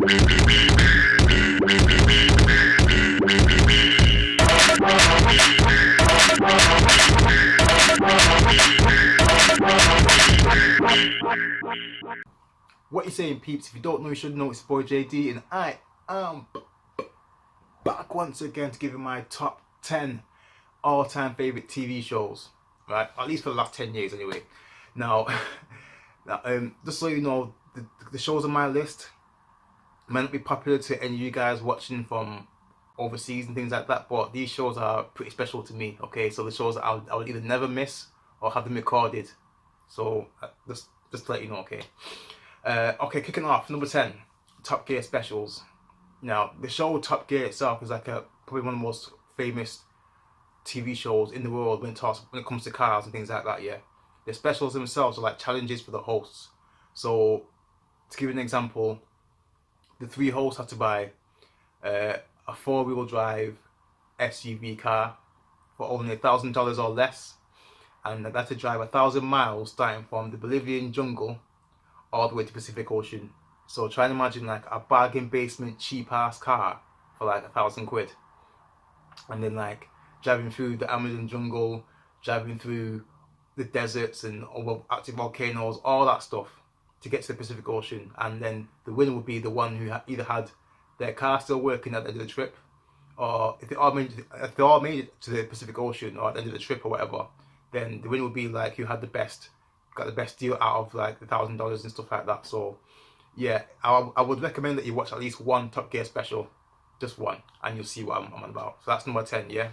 What you saying, peeps? If you don't know, you should know. It's boy JD, and I am back once again to give you my top 10 all-time favorite TV shows, right? At least for the last 10 years, anyway. Now, just so you know, the shows on my list might not be popular to any of you guys watching from overseas and things like that, but these shows are pretty special to me. Okay, so the shows that I would either never miss or have them recorded. So just to let you know, okay. Okay, kicking off, number 10, Top Gear specials. Now, the show Top Gear itself is like probably one of the most famous TV shows in the world when it comes to cars and things like that, yeah. The specials themselves are like challenges for the hosts. So, to give you an example, the three hosts had to buy a 4-wheel drive SUV car for only $1,000 or less, and they had to drive 1,000 miles starting from the Bolivian jungle all the way to Pacific Ocean. So try and imagine like a bargain basement cheap ass car for like 1,000 quid, and then like driving through the Amazon jungle, driving through the deserts and active volcanoes, all that stuff to get to the Pacific Ocean. And then the winner would be the one who either had their car still working at the end of the trip, or if they all made it to the Pacific Ocean or at the end of the trip or whatever, then the winner would be like who had got the best deal out of like the $1,000 and stuff like that. So yeah, I would recommend that you watch at least one Top Gear special, just one, and you'll see what I'm on about. So that's number 10, yeah,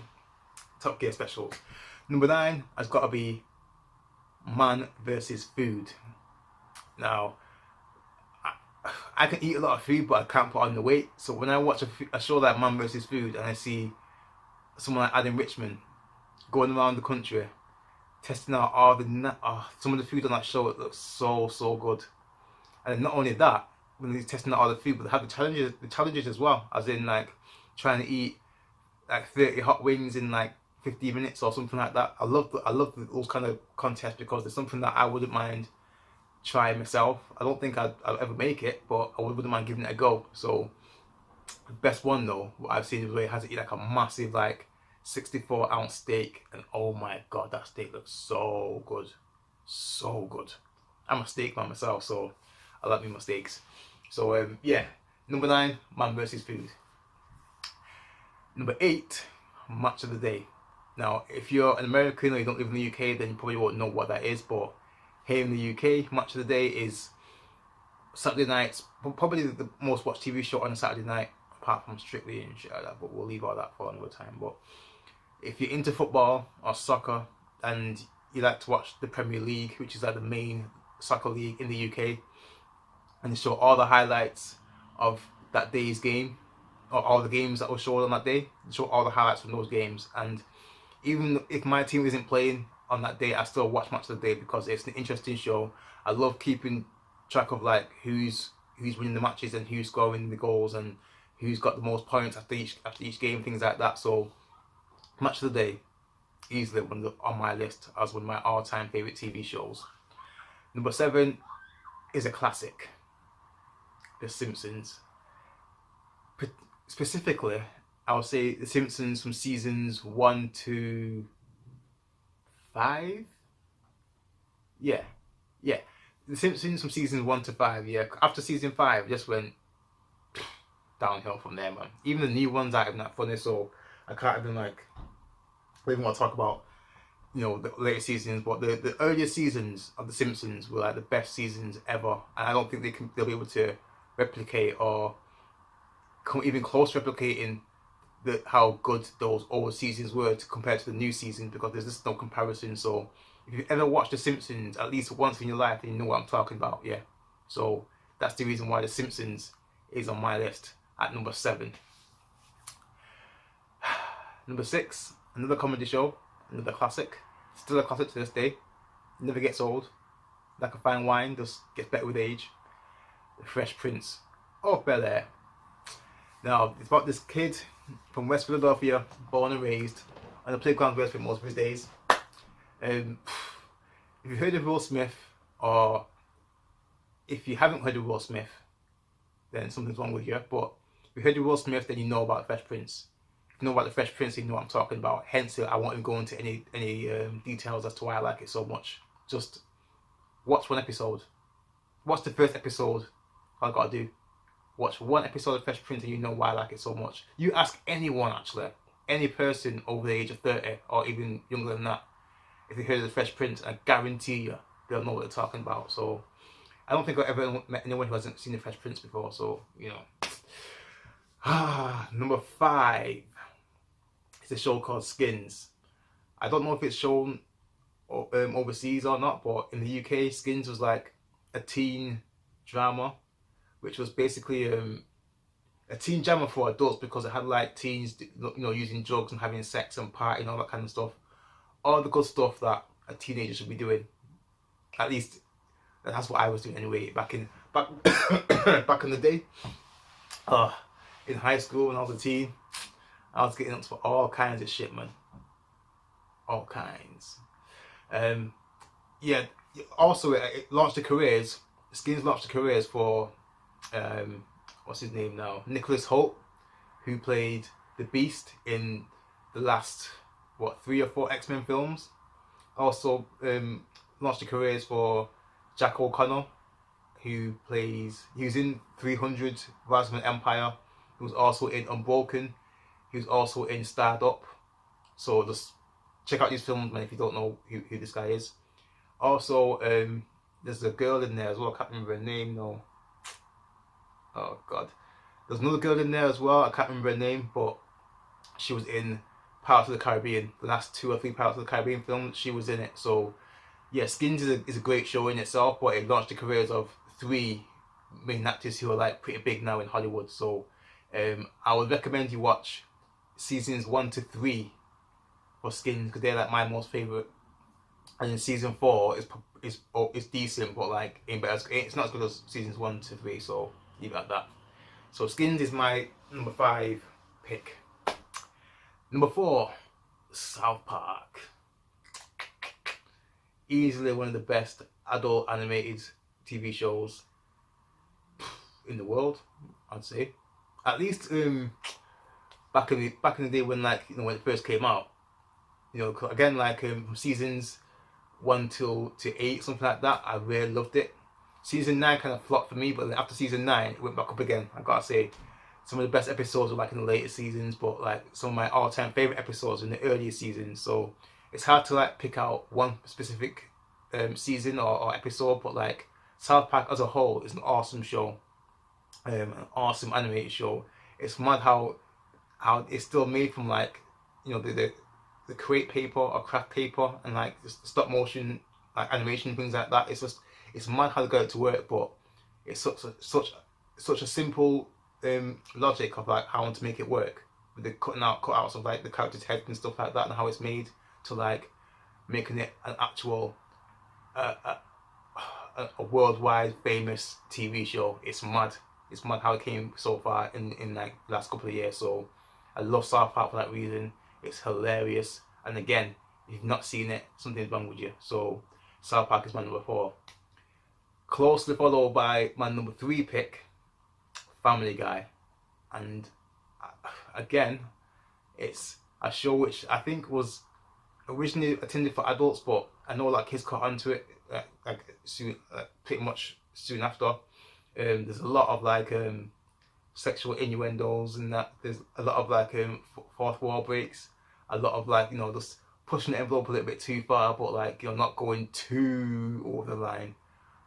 Top Gear specials. Number 9 has got to be Man versus Food. Now, I can eat a lot of food, but I can't put on the weight. So when I watch a show like Man versus Food and I see someone like Adam Richman going around the country testing out all some of the food on that show, it looks so good. And not only that, when he's testing out all the food, but they have the challenges as well, as in like trying to eat like 30 hot wings in like 15 minutes or something like that. I love those kind of contests because there's something that I wouldn't mind trying myself. I don't think I'll ever make it, but I wouldn't mind giving it a go. So the best one though, what I've seen is where he has to eat like a massive like 64-ounce steak, and oh my god, that steak looks so good, so good. I'm a steak man myself, so I like me my steaks. So yeah, number 9, Man versus Food. Number 8, Match of the Day. Now, if you're an American or you don't live in the UK, then you probably won't know what that is, but here in the UK, Match of the Day is Saturday nights, probably the most watched TV show on a Saturday night, apart from Strictly and shit like that, but we'll leave all that for another time. But if you're into football or soccer and you like to watch the Premier League, which is like the main soccer league in the UK, and they show all the highlights of that day's game, or all the games that were shown on that day, they show all the highlights from those games. And even if my team isn't playing on that day, I still watch Match of the Day because it's an interesting show. I love keeping track of like who's winning the matches and who's scoring the goals and who's got the most points after each game, things like that. So Match of the Day, easily on my list as one of my all-time favourite TV shows. Number 7 is a classic, The Simpsons. Specifically, I would say The Simpsons from seasons 1 to 5. Yeah. The Simpsons from seasons 1 to 5. Yeah. After season 5, just went downhill from there, man. Even the new ones aren't even that funny, so I can't even want to talk about, you know, the later seasons. But the earlier seasons of The Simpsons were like the best seasons ever, and I don't think they'll be able to replicate or come even close to replicating how good those old seasons were compared to the new season, because there's just no comparison. So if you've ever watched The Simpsons at least once in your life, then you know what I'm talking about, yeah. So that's the reason why The Simpsons is on my list at number 7. Number 6, another comedy show, another classic, still a classic to this day, never gets old, like a fine wine, just gets better with age. The Fresh Prince of Bel-Air. Now, it's about this kid from West Philadelphia, born and raised on the playground where he spent most of his days. If you've heard of Will Smith, or if you haven't heard of Will Smith, then something's wrong with you. But if you heard of Will Smith, then you know about the Fresh Prince. If you know about the Fresh Prince, you know what I'm talking about. Hence, I won't even go into any details as to why I like it so much. Just watch one episode. Watch the first episode. All I gotta do. Watch one episode of Fresh Prince and you know why I like it so much. You ask anyone, actually, any person over the age of 30 or even younger than that, if they heard of the Fresh Prince, I guarantee you they'll know what they're talking about. So I don't think I've ever met anyone who hasn't seen the Fresh Prince before. So, you know. Number 5 is a show called Skins. I don't know if it's shown overseas or not, but in the UK, Skins was like a teen drama, which was basically a teen drama for adults, because it had like teens, you know, using drugs and having sex and partying and all that kind of stuff. All the good stuff that a teenager should be doing. At least that's what I was doing anyway back in back in the day. In high school when I was a teen, I was getting up for all kinds of shit, man. All kinds. Yeah. Also, it launched the careers. Skins launched the careers for what's his name now? Nicholas Hoult, who played the Beast in the last 3 or 4 X-Men films. Also launched the careers for Jack O'Connell, who was in 300 Rise of an Empire. He was also in Unbroken. He was also in Starred Up. So just check out these films, man, if you don't know who this guy is. Also, there's a girl in there as well. I can't remember her name, no. Oh, God. There's another girl in there as well. I can't remember her name, but she was in Pirates of the Caribbean. The last 2 or 3 Pirates of the Caribbean films, she was in it. So, yeah, Skins is a great show in itself, but it launched the careers of 3 main actors who are like pretty big now in Hollywood. So, I would recommend you watch seasons 1 to 3 for Skins, because they're like my most favourite. And then season 4 is decent, but like it's not as good as seasons 1 to 3. So leave it at that. So Skins is my number 5 pick. Number 4, South Park. Easily one of the best adult animated TV shows in the world, I'd say. At least back in the day when, like, you know, when it first came out. You know, again, like from seasons 1 to 8, something like that, I really loved it. Season 9 kind of flopped for me, but then after season 9, it went back up again. I gotta say, some of the best episodes were like in the later seasons, but like some of my all-time favorite episodes were in the earlier seasons. So it's hard to like pick out one specific season or episode, but like South Park as a whole is an awesome show, an awesome animated show. It's mad how it's still made from, like, you know, the create paper or craft paper and like just stop motion, like animation, things like that. It's mad how they got it to work, but it's such a simple logic of like how to make it work, with the cutouts of like the characters' heads and stuff like that, and how it's made, to like making it an actual a worldwide famous TV show. It's mad how it came so far in like the last couple of years. So I love South Park for that reason. It's hilarious, and again, if you've not seen it, something's wrong with you. So South Park is my number 4. Closely followed by my number 3 pick, Family Guy. And again, it's a show which I think was originally intended for adults, but I know like kids caught onto it pretty much soon after. There's a lot of like sexual innuendos and that. There's a lot of like fourth wall breaks, a lot of like, you know, just pushing the envelope a little bit too far, but like, you know, not going too over the line,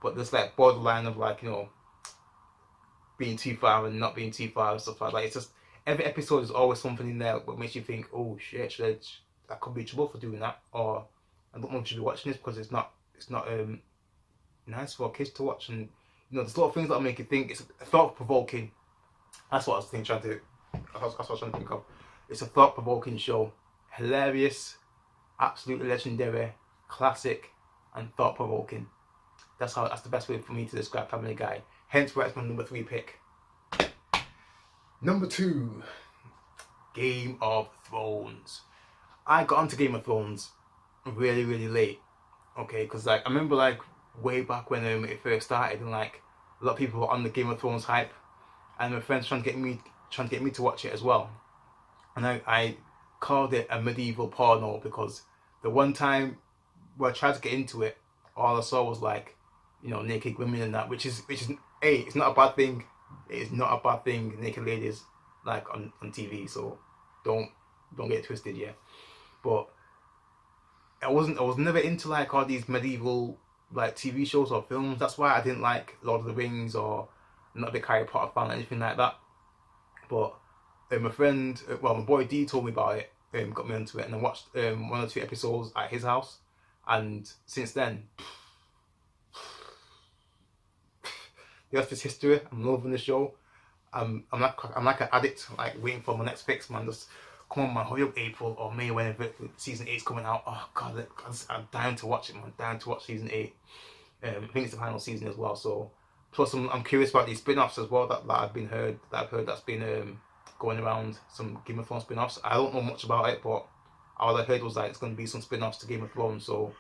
but there's like borderline of like, you know, being too far and not being too far and stuff like that. It's just every episode is always something in there that makes you think, oh shit, I could be in trouble for doing that, or I don't know if you should be watching this because it's not nice for kids to watch. And you know, there's a lot of things that make you think. It's thought-provoking. That's what I was trying to think of. It's a thought-provoking show. Hilarious, absolutely legendary, classic, and thought-provoking. That's the best way for me to describe Family Guy. Hence why it's my number 3 pick. Number 2, Game of Thrones. I got onto Game of Thrones really, really late. Okay, because like I remember like way back when it first started, and like a lot of people were on the Game of Thrones hype. and my friends trying to get me to watch it as well. And I called it a medieval porno because the one time where I tried to get into it, all I saw was like, you know, naked women and that, which is hey, it's not a bad thing. It is not a bad thing, naked ladies like on TV. So don't get it twisted, yeah. But I was never into like all these medieval like TV shows or films. That's why I didn't like Lord of the Rings, or I'm not a big Harry Potter fan or anything like that. But my friend, well, my boy D told me about it, got me into it, and I watched 1 or 2 episodes at his house, and since then, the rest is history. I'm loving the show. I'm like an addict, like waiting for my next fix, man. Just come on, man, hurry up, April or May, whenever season 8 is coming out. Oh god, I'm dying to watch it, man. Dying to watch season 8. I think it's the final season as well. So, plus I'm curious about these spin-offs as well that I've heard that's been going around, some Game of Thrones spin-offs. I don't know much about it, but all I heard was like it's going to be some spin-offs to Game of Thrones. So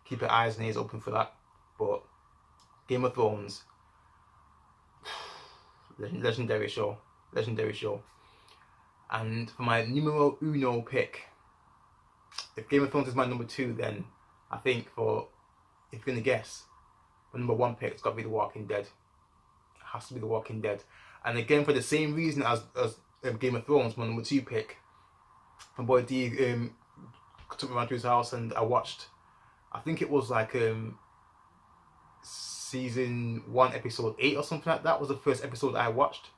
keep your eyes and ears open for that. But Game of Thrones, legendary show. And for my numero uno pick, if Game of Thrones is my number 2, then I think if you're going to guess, my number 1 pick, it's got to be The Walking Dead. It has to be The Walking Dead. And again, for the same reason as Game of Thrones, my number 2 pick, my boy D took me around to his house and I watched, I think it was like season 1 episode 8 or something like that was the first episode that I watched.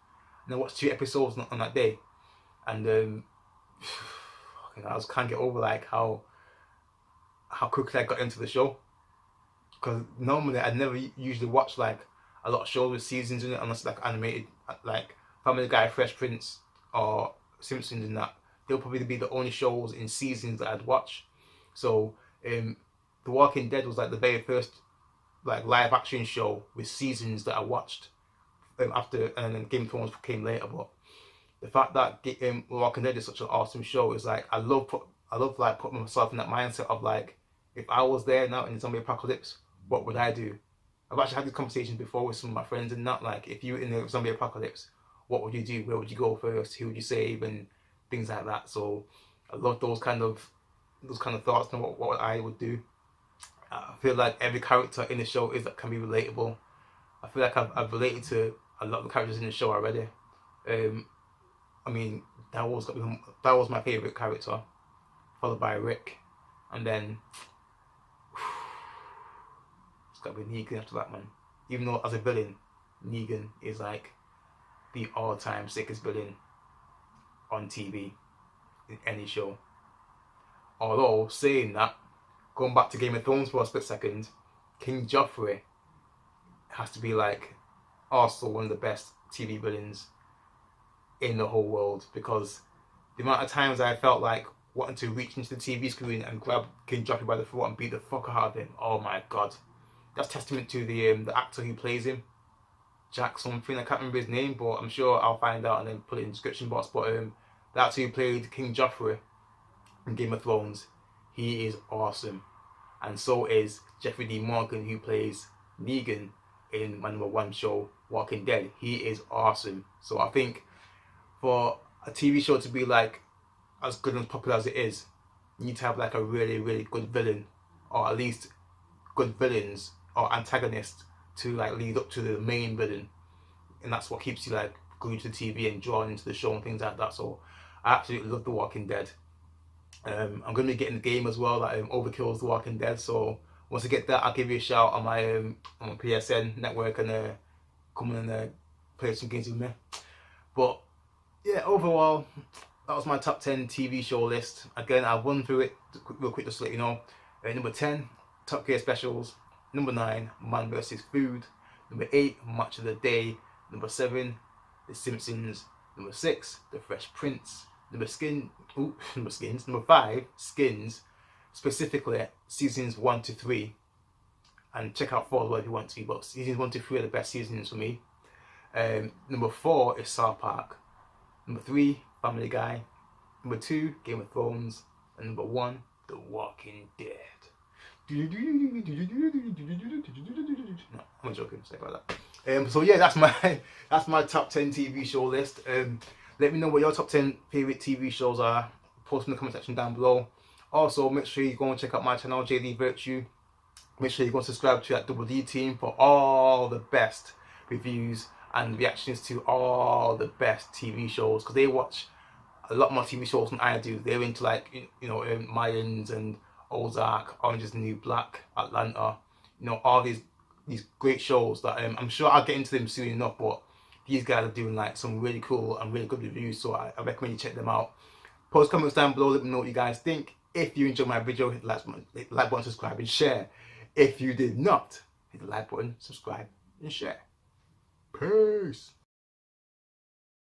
And I watched 2 episodes on that day. And I just can't get over like how quickly I got into the show. Because normally I never usually watch like a lot of shows with seasons in it, unless like animated, like Family Guy, Fresh Prince, or Simpsons and that. They'll probably be the only shows in seasons that I'd watch. So The Walking Dead was like the very first like live action show with seasons that I watched after, and then Game of Thrones came later. But the fact that Walking Dead is such an awesome show is like I love like putting myself in that mindset of like, if I was there now in the zombie apocalypse, what would I do? I've actually had this conversation before with some of my friends and that, like, if you were in the zombie apocalypse, what would you do? Where would you go first? Who would you save? And things like that. So I love those kind of thoughts and what I would do. I feel like every character in the show can be relatable. I feel like I've related to a lot of the characters in the show already. I mean, that was my favourite character, followed by Rick, and then it's got to be Negan after that, man. Even though as a villain, Negan is like the all-time sickest villain on TV in any show. Although, saying that, going back to Game of Thrones for a split second, King Joffrey has to be like also one of the best TV villains in the whole world, because the amount of times I felt like wanting to reach into the TV screen and grab King Joffrey by the throat and beat the fuck out of him. Oh my god. That's testament to the actor who plays him. Jack something, I can't remember his name, but I'm sure I'll find out and then put it in the description box. But the actor who played King Joffrey in Game of Thrones, he is awesome. And so is Jeffrey D. Morgan, who plays Negan in my number 1 show, Walking Dead. He is awesome. So I think for a TV show to be like as good and popular as it is, you need to have like a really, really good villain, or at least good villains or antagonists to like lead up to the main villain, and that's what keeps you like glued to the TV and drawn into the show and things like that. So I absolutely love The Walking Dead. I'm going to be getting the game as well, that Overkill's The Walking Dead. So once I get that, I'll give you a shout on my PSN network and come and play some games with me. But yeah, overall, that was my top 10 TV show list. Again, I'll run through it real quick just to let you know. Number 10, Top Gear Specials. Number 9, Man vs. Food. Number 8, Match of the Day. Number 7, The Simpsons. Number 6, The Fresh Prince. Number 5, Skins. Specifically, seasons 1 to 3. And check out 4 as well if you want to, but seasons 1 to 3 are the best seasons for me. Number 4 is South Park. Number 3, Family Guy. Number 2, Game of Thrones. And number 1, The Walking Dead. No, I'm joking, sorry about that. So yeah, that's my that's my top 10 TV show list. Let me know what your top 10 favorite TV shows are. Post in the comment section down below. Also, make sure you go and check out my channel, JD Virtue. Make sure you go and subscribe to that Double D team for all the best reviews and reactions to all the best TV shows, because they watch a lot more TV shows than I do. They're into like Mayans and Ozark, Orange is the New Black, Atlanta, all these great shows that I'm sure I'll get into them soon enough. But these guys are doing like some really cool and really good reviews, so I recommend you check them out. Post comments down below, let me know what you guys think. If you enjoyed my video, hit the like button, subscribe and share. If you did not, hit the like button, subscribe and share. Peace.